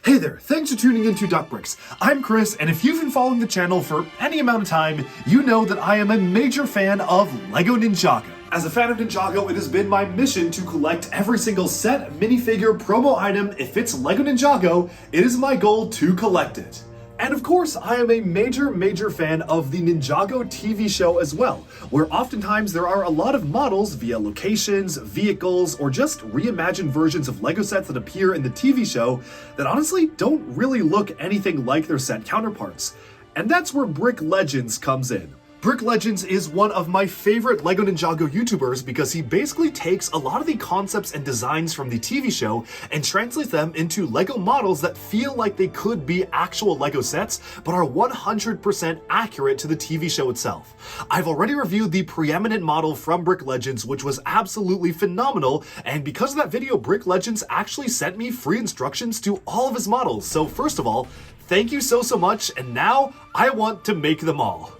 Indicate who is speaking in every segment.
Speaker 1: Hey there, thanks for tuning into Duckbricks. I'm Chris, and if you've been following the channel for any amount of time, you know that I am a major fan of LEGO Ninjago. As a fan of Ninjago, it has been my mission to collect every single set, minifigure, promo item. If it's LEGO Ninjago, it is my goal to collect it. And of course, I am a major fan of the Ninjago TV show as well, where oftentimes there are a lot of models via locations, vehicles, or just reimagined versions of LEGO sets that appear in the TV show that honestly don't really look anything like their set counterparts. And that's where Brick Legends comes in. Brick Legends is one of my favorite LEGO Ninjago YouTubers because he basically takes a lot of the concepts and designs from the TV show and translates them into LEGO models that feel like they could be actual LEGO sets, but are 100% accurate to the TV show itself. I've already reviewed the preeminent model from Brick Legends, which was absolutely phenomenal, and because of that video, Brick Legends actually sent me free instructions to all of his models. So first of all, thank you so much, and now I want to make them all.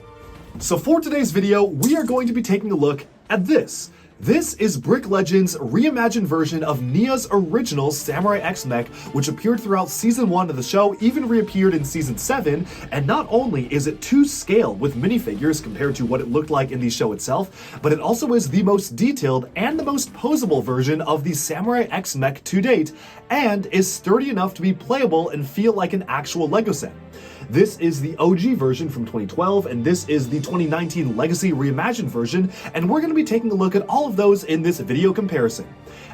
Speaker 1: So for today's video, we are going to be taking a look at this. This is Brick Legends' reimagined version of Nia's original Samurai X mech, which appeared throughout Season 1 of the show, even reappeared in Season 7, and not only is it to scale with minifigures compared to what it looked like in the show itself, but it also is the most detailed and the most posable version of the Samurai X mech to date, and is sturdy enough to be playable and feel like an actual LEGO set. This is the OG version from 2012, and this is the 2019 Legacy Reimagined version, and we're going to be taking a look at all of those in this video comparison.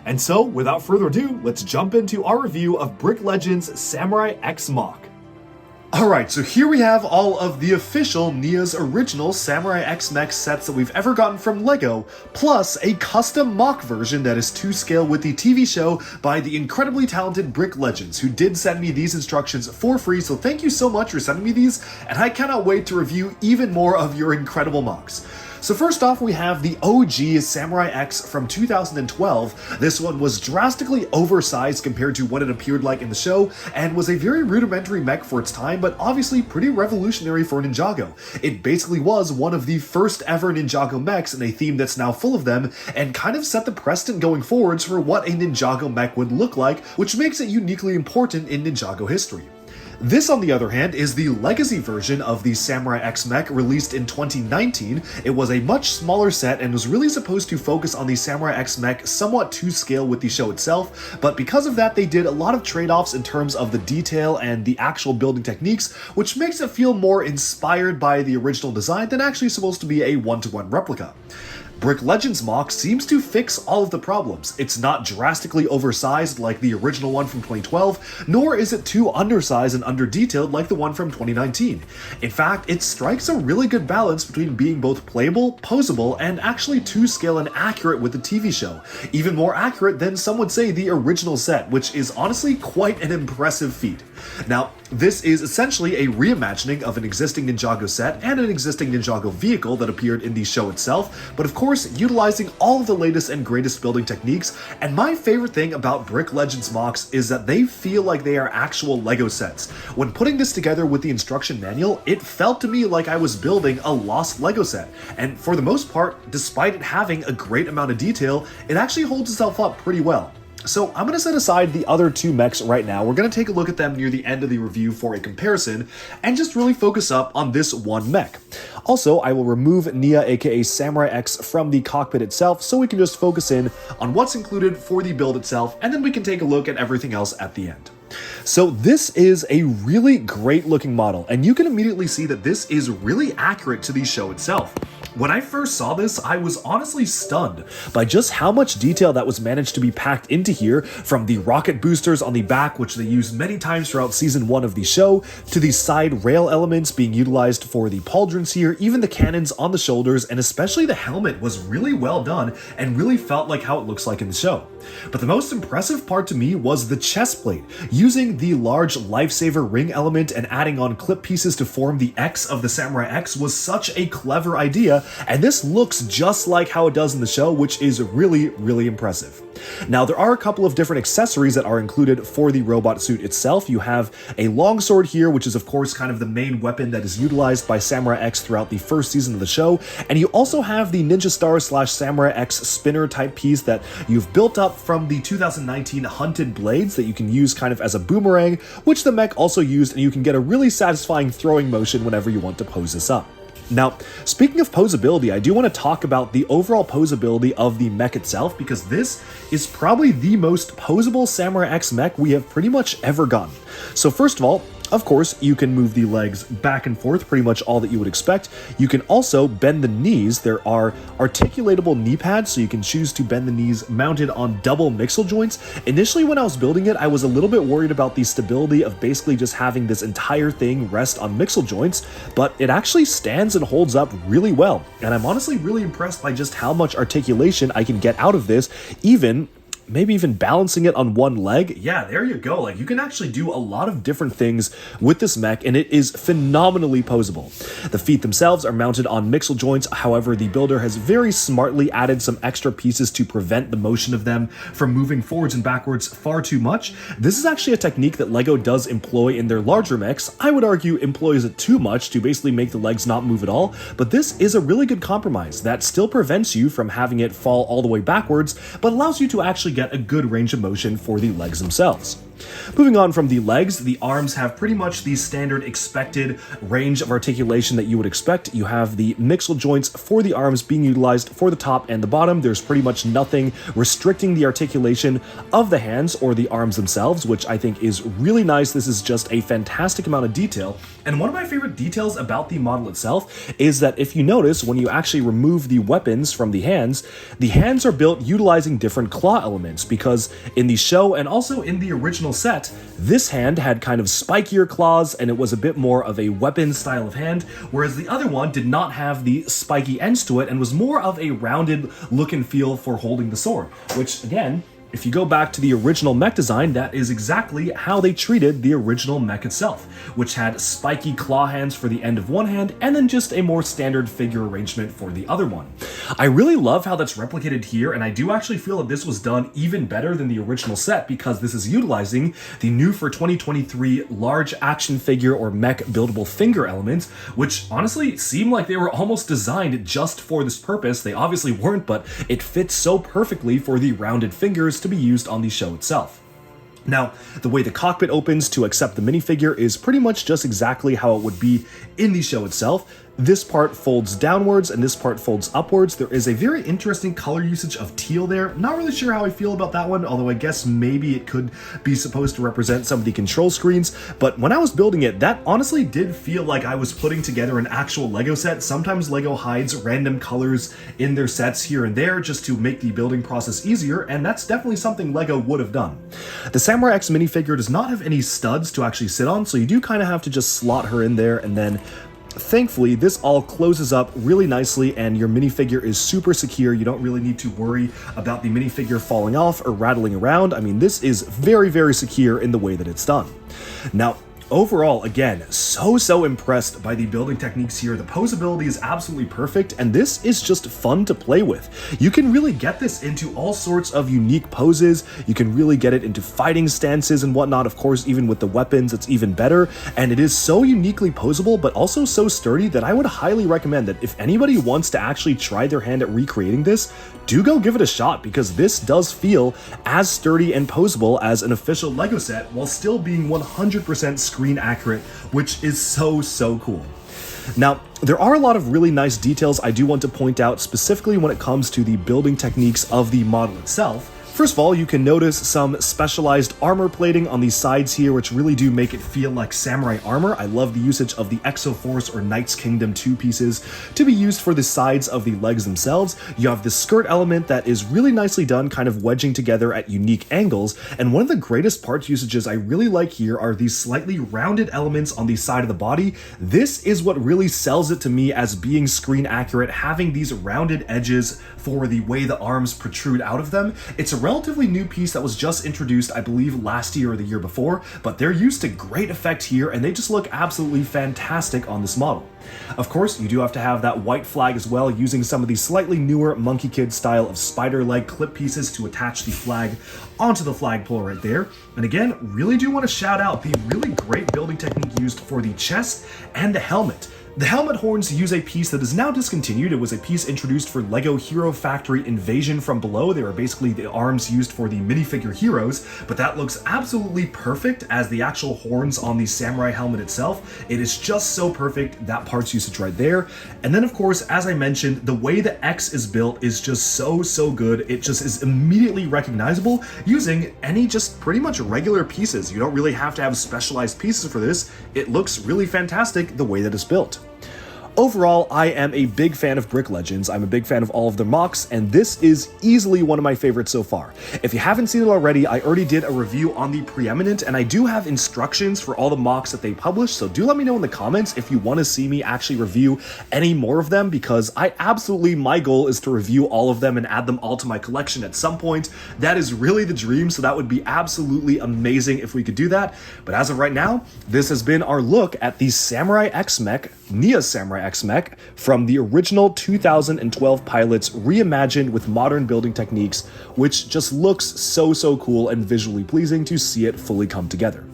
Speaker 1: And so, without further ado, let's jump into our review of Brick Legends' Samurai X MOC. Alright, so here we have all of the official Nia's original Samurai X mech sets that we've ever gotten from LEGO, plus a custom MOC version that is to scale with the TV show by the incredibly talented Brick Legends, who did send me these instructions for free, so thank you so much for sending me these, and I cannot wait to review even more of your incredible MOCs. So first off, we have the OG Samurai X from 2012. This one was drastically oversized compared to what it appeared like in the show, and was a very rudimentary mech for its time, but obviously pretty revolutionary for Ninjago. It basically was one of the first ever Ninjago mechs in a theme that's now full of them, and kind of set the precedent going forwards for what a Ninjago mech would look like, which makes it uniquely important in Ninjago history. This, on the other hand, is the legacy version of the Samurai X mech released in 2019. It was a much smaller set and was really supposed to focus on the Samurai X mech somewhat to scale with the show itself, but because of that they did a lot of trade-offs in terms of the detail and the actual building techniques, which makes it feel more inspired by the original design than actually supposed to be a one-to-one replica. Brick Legends MOC seems to fix all of the problems. It's not drastically oversized like the original one from 2012, nor is it too undersized and under-detailed like the one from 2019. In fact, it strikes a really good balance between being both playable, posable, and actually to scale and accurate with the TV show. Even more accurate than some would say the original set, which is honestly quite an impressive feat. Now, this is essentially a reimagining of an existing Ninjago set and an existing Ninjago vehicle that appeared in the show itself, but of course utilizing all of the latest and greatest building techniques. And my favorite thing about Brick Legends MOCs is that they feel like they are actual LEGO sets. When putting this together with the instruction manual, it felt to me like I was building a lost LEGO set. And for the most part, despite it having a great amount of detail, it actually holds itself up pretty well. So I'm going to set aside the other two mechs right now. We're going to take a look at them near the end of the review for a comparison, and just really focus up on this one mech. Also, I will remove Nia aka Samurai X from the cockpit itself so we can just focus in on what's included for the build itself, and then we can take a look at everything else at the end. So this is a really great looking model, and you can immediately see that this is really accurate to the show itself. When I first saw this, I was honestly stunned by just how much detail that was managed to be packed into here, from the rocket boosters on the back, which they used many times throughout Season 1 of the show, to the side rail elements being utilized for the pauldrons here, even the cannons on the shoulders, and especially the helmet was really well done and really felt like how it looks like in the show. But the most impressive part to me was the chest plate. Using the large lifesaver ring element and adding on clip pieces to form the X of the Samurai X was such a clever idea, and this looks just like how it does in the show, which is really, really impressive. Now, there are a couple of different accessories that are included for the robot suit itself. You have a longsword here, which is of course kind of the main weapon that is utilized by Samurai X throughout the first season of the show, and you also have the Ninja Star / Samurai X spinner type piece that you've built up from the 2019 Hunted Blades that you can use kind of as a boomerang, which the mech also used, and you can get a really satisfying throwing motion whenever you want to pose this up. Now, speaking of posability, I do want to talk about the overall posability of the mech itself, because this is probably the most posable Samurai X mech we have pretty much ever gotten. So first of all, of course, you can move the legs back and forth, pretty much all that you would expect. You can also bend the knees. There are articulatable knee pads, so you can choose to bend the knees mounted on double mixel joints. Initially, when I was building it, I was a little bit worried about the stability of basically just having this entire thing rest on mixel joints, but it actually stands and holds up really well. And I'm honestly really impressed by just how much articulation I can get out of this, maybe even balancing it on one leg. Yeah, there you go. Like, you can actually do a lot of different things with this mech, and it is phenomenally posable. The feet themselves are mounted on mixel joints. However, the builder has very smartly added some extra pieces to prevent the motion of them from moving forwards and backwards far too much. This is actually a technique that LEGO does employ in their larger mechs. I would argue employs it too much to basically make the legs not move at all, but this is a really good compromise that still prevents you from having it fall all the way backwards, but allows you to actually get a good range of motion for the legs themselves. Moving on from the legs, the arms have pretty much the standard expected range of articulation that you would expect. You have the mixel joints for the arms being utilized for the top and the bottom. There's pretty much nothing restricting the articulation of the hands or the arms themselves, which I think is really nice. This is just a fantastic amount of detail. And one of my favorite details about the model itself is that if you notice, when you actually remove the weapons from the hands are built utilizing different claw elements, because in the show and also in the original set, this hand had kind of spikier claws and it was a bit more of a weapon style of hand, whereas the other one did not have the spiky ends to it and was more of a rounded look and feel for holding the sword, which again, if you go back to the original mech design, that is exactly how they treated the original mech itself, which had spiky claw hands for the end of one hand and then just a more standard figure arrangement for the other one. I really love how that's replicated here, and I do actually feel that this was done even better than the original set because this is utilizing the new for 2023 large action figure or mech buildable finger elements, which honestly seem like they were almost designed just for this purpose. They obviously weren't, but it fits so perfectly for the rounded fingers to be used on the show itself. Now, the way the cockpit opens to accept the minifigure is pretty much just exactly how it would be in the show itself. This part folds downwards and this part folds upwards. There is a very interesting color usage of teal there. Not really sure how I feel about that one, although I guess maybe it could be supposed to represent some of the control screens. But when I was building it, that honestly did feel like I was putting together an actual LEGO set. Sometimes LEGO hides random colors in their sets here and there just to make the building process easier, and that's definitely something LEGO would have done. The Samurai X minifigure does not have any studs to actually sit on, so you do kind of have to just slot her in there, and then thankfully, this all closes up really nicely and your minifigure is super secure. You don't really need to worry about the minifigure falling off or rattling around. I mean, this is very, very secure in the way that it's done. Now, overall, again, so impressed by the building techniques here. The posability is absolutely perfect, and this is just fun to play with. You can really get this into all sorts of unique poses. You can really get it into fighting stances and whatnot. Of course, even with the weapons, it's even better. And it is so uniquely posable, but also so sturdy that I would highly recommend that if anybody wants to actually try their hand at recreating this, do go give it a shot, because this does feel as sturdy and posable as an official LEGO set while still being 100% screen accurate, which is so cool. Now, there are a lot of really nice details I do want to point out, specifically when it comes to the building techniques of the model itself. First of all, you can notice some specialized armor plating on these sides here, which really do make it feel like samurai armor. I love the usage of the Exoforce or Knight's Kingdom 2 pieces to be used for the sides of the legs themselves. You have this skirt element that is really nicely done, kind of wedging together at unique angles. And one of the greatest parts usages I really like here are these slightly rounded elements on the side of the body. This is what really sells it to me as being screen accurate, having these rounded edges for the way the arms protrude out of them. It's a relatively new piece that was just introduced, I believe, last year or the year before, but they're used to great effect here, and they just look absolutely fantastic on this model. Of course, you do have to have that white flag as well, using some of the slightly newer Monkey Kid style of spider leg clip pieces to attach the flag onto the flagpole right there. And again, really do want to shout out the really great building technique used for the chest and the helmet. The helmet horns use a piece that is now discontinued. It was a piece introduced for LEGO Hero Factory Invasion from below. They were basically the arms used for the minifigure heroes, but that looks absolutely perfect as the actual horns on the samurai helmet itself. It is just so perfect, that part's usage right there. And then of course, as I mentioned, the way the X is built is just so good. It just is immediately recognizable using any just pretty much regular pieces. You don't really have to have specialized pieces for this. It looks really fantastic the way that it's built. Overall, I am a big fan of Brick Legends. I'm a big fan of all of their MOCs, and this is easily one of my favorites so far. If you haven't seen it already, I already did a review on the Preeminent, and I do have instructions for all the MOCs that they publish, so do let me know in the comments if you want to see me actually review any more of them, because my goal is to review all of them and add them all to my collection at some point. That is really the dream, so that would be absolutely amazing if we could do that. But as of right now, this has been our look at the Samurai X Mech, Nia's Samurai X Mech, from the original 2012 pilots reimagined with modern building techniques, which just looks so cool and visually pleasing to see it fully come together.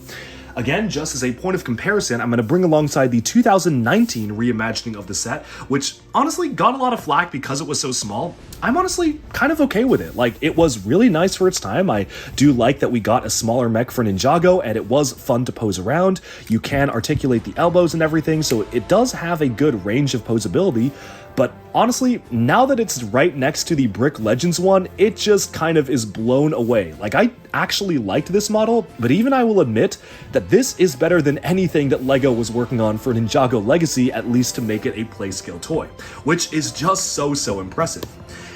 Speaker 1: Again, just as a point of comparison, I'm going to bring alongside the 2019 reimagining of the set, which honestly got a lot of flack because it was so small. I'm honestly kind of okay with it. Like, it was really nice for its time. I do like that we got a smaller mech for Ninjago, and it was fun to pose around. You can articulate the elbows and everything, so it does have a good range of posability. But honestly, now that it's right next to the Brick Legends one, it just kind of is blown away. Like, I actually liked this model, but even I will admit that this is better than anything that LEGO was working on for Ninjago Legacy, at least to make it a play scale toy, which is just so impressive.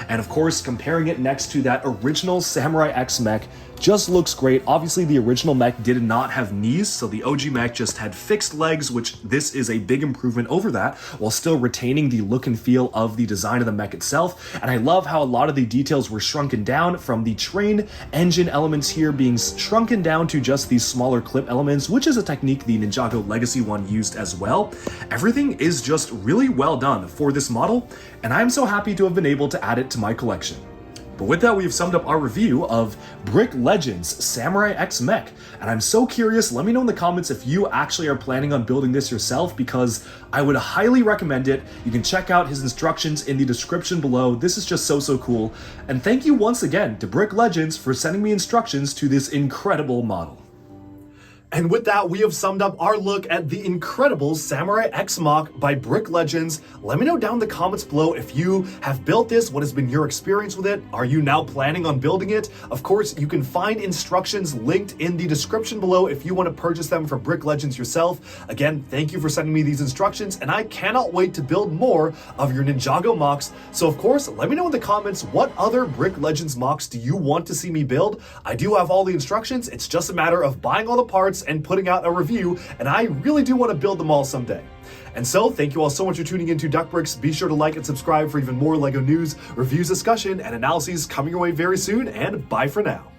Speaker 1: And of course, comparing it next to that original Samurai X Mech just looks great. Obviously, the original mech did not have knees, so the OG mech just had fixed legs, which this is a big improvement over that, while still retaining the look and feel of the design of the mech itself. And I love how a lot of the details were shrunken down, from the train engine elements here being shrunken down to just these smaller clip elements, which is a technique the Ninjago Legacy one used as well. Everything is just really well done for this model, and I'm so happy to have been able to add it to my collection. But with that, we have summed up our review of Brick Legends Samurai X Mech, and I'm so curious, let me know in the comments if you actually are planning on building this yourself, because I would highly recommend it. You can check out his instructions in the description below. This is just so cool, and thank you once again to Brick Legends for sending me instructions to this incredible model. And with that, we have summed up our look at the incredible Samurai X MOC by Brick Legends. Let me know down in the comments below if you have built this, what has been your experience with it. Are you now planning on building it? Of course, you can find instructions linked in the description below if you want to purchase them for Brick Legends yourself. Again, thank you for sending me these instructions, and I cannot wait to build more of your Ninjago MOCs. So of course, let me know in the comments, what other Brick Legends MOCs do you want to see me build? I do have all the instructions. It's just a matter of buying all the parts and putting out a review, and I really do want to build them all someday. And so, thank you all so much for tuning into DuckBricks. Be sure to like and subscribe for even more LEGO news, reviews, discussion, and analyses coming your way very soon, and bye for now.